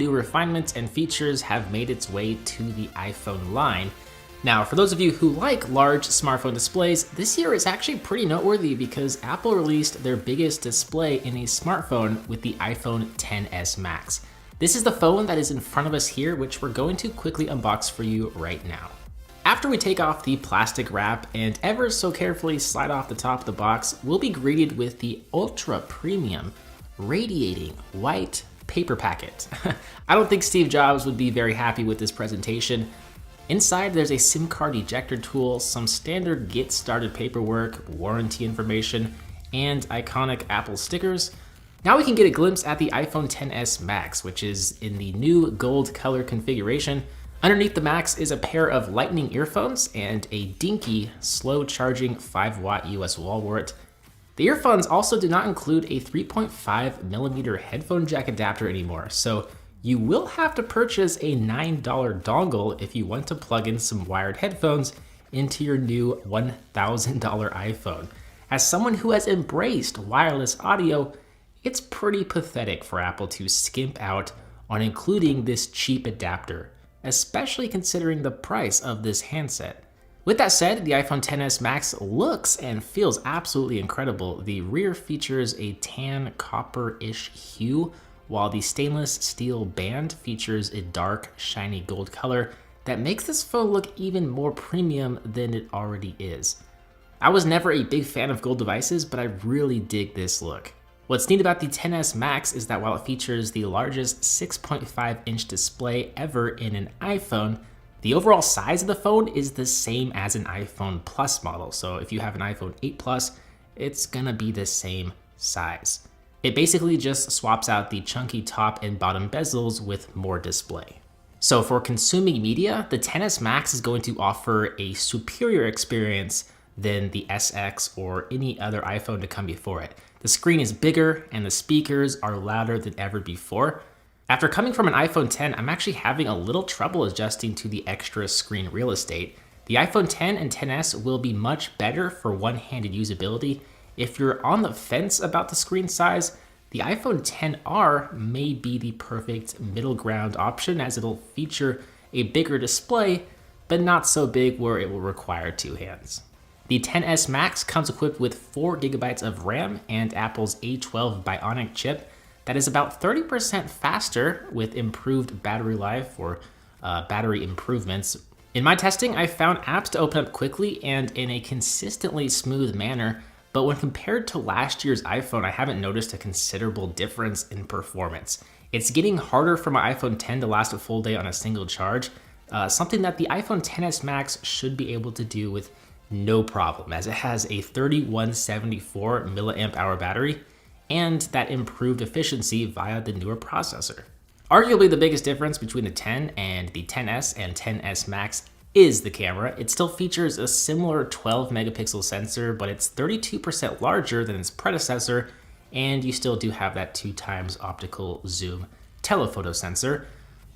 New refinements and features have made its way to the iPhone line. Now, for those of you who like large smartphone displays, this year is actually pretty noteworthy because Apple released their biggest display in a smartphone with the iPhone XS Max. This is the phone that is in front of us here, which we're going to quickly unbox for you right now. After we take off the plastic wrap and ever so carefully slide off the top of the box, we'll be greeted with the ultra premium, radiating white paper packet. I don't think Steve Jobs would be very happy with this presentation. Inside, there's a SIM card ejector tool, some standard get started paperwork, warranty information, and iconic Apple stickers. Now we can get a glimpse at the iPhone XS Max, which is in the new gold color configuration. Underneath the Max is a pair of lightning earphones and a dinky, slow charging 5-watt US wall wart. The earphones also do not include a 3.5mm headphone jack adapter anymore, so you will have to purchase a $9 dongle if you want to plug in some wired headphones into your new $1,000 iPhone. As someone who has embraced wireless audio, it's pretty pathetic for Apple to skimp out on including this cheap adapter, especially considering the price of this handset. With that said, the iPhone XS Max looks and feels absolutely incredible. The rear features a tan copper-ish hue, while the stainless steel band features a dark, shiny gold color that makes this phone look even more premium than it already is. I was never a big fan of gold devices, but I really dig this look. What's neat about the XS Max is that while it features the largest 6.5-inch display ever in an iPhone, the overall size of the phone is the same as an iPhone Plus model. So if you have an iPhone 8 Plus, it's gonna be the same size. It basically just swaps out the chunky top and bottom bezels with more display. So for consuming media, the XS Max is going to offer a superior experience than the SX or any other iPhone to come before it. The screen is bigger and the speakers are louder than ever before. After coming from an iPhone X, I'm actually having a little trouble adjusting to the extra screen real estate. The iPhone X and XS will be much better for one-handed usability. If you're on the fence about the screen size, the iPhone XR may be the perfect middle ground option, as it'll feature a bigger display, but not so big where it will require two hands. The XS Max comes equipped with 4GB of RAM and Apple's A12 Bionic chip that is about 30% faster with improved battery life or battery improvements. In my testing, I found apps to open up quickly and in a consistently smooth manner, but when compared to last year's iPhone, I haven't noticed a considerable difference in performance. It's getting harder for my iPhone X to last a full day on a single charge, something that the iPhone XS Max should be able to do with no problem, as it has a 3174 milliamp hour battery and that improved efficiency via the newer processor. Arguably the biggest difference between the 10 and the XS and XS Max is the camera. It still features a similar 12 megapixel sensor, but it's 32% larger than its predecessor, and you still do have that 2x optical zoom telephoto sensor.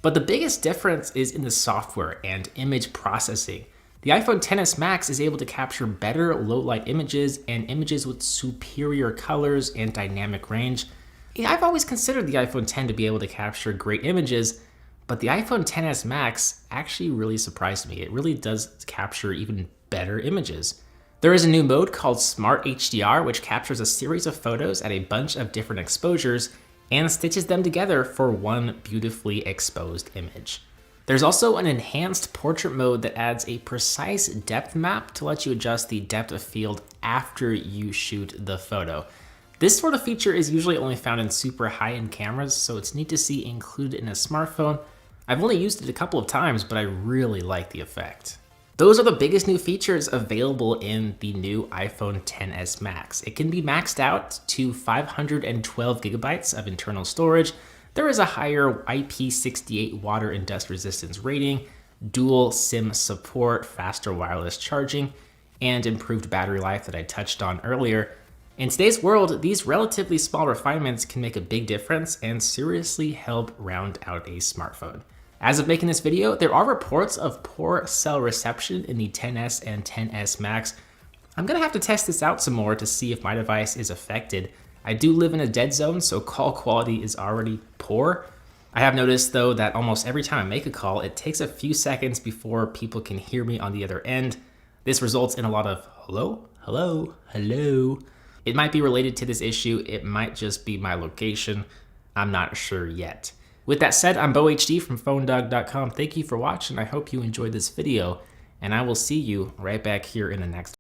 But the biggest difference is in the software and image processing. The iPhone XS Max is able to capture better low-light images and images with superior colors and dynamic range. I've always considered the iPhone X to be able to capture great images, but the iPhone XS Max actually really surprised me. It really does capture even better images. There is a new mode called Smart HDR, which captures a series of photos at a bunch of different exposures and stitches them together for one beautifully exposed image. There's also an enhanced portrait mode that adds a precise depth map to let you adjust the depth of field after you shoot the photo. This sort of feature is usually only found in super high-end cameras, so it's neat to see included in a smartphone. I've only used it a couple of times, but I really like the effect. Those are the biggest new features available in the new iPhone XS Max. It can be maxed out to 512GB of internal storage. There is a higher IP68 water and dust resistance rating, dual SIM support, faster wireless charging, and improved battery life that I touched on earlier. In today's world, these relatively small refinements can make a big difference and seriously help round out a smartphone. As of making this video, there are reports of poor cell reception in the XS and XS Max. I'm gonna have to test this out some more to see if my device is affected. I do live in a dead zone, so call quality is already poor. I have noticed though that almost every time I make a call, it takes a few seconds before people can hear me on the other end. This results in a lot of hello, hello, hello. It might be related to this issue. It might just be my location. I'm not sure yet. With that said, I'm BoHD from PhoneDog.com. Thank you for watching. I hope you enjoyed this video, and I will see you right back here in the next one.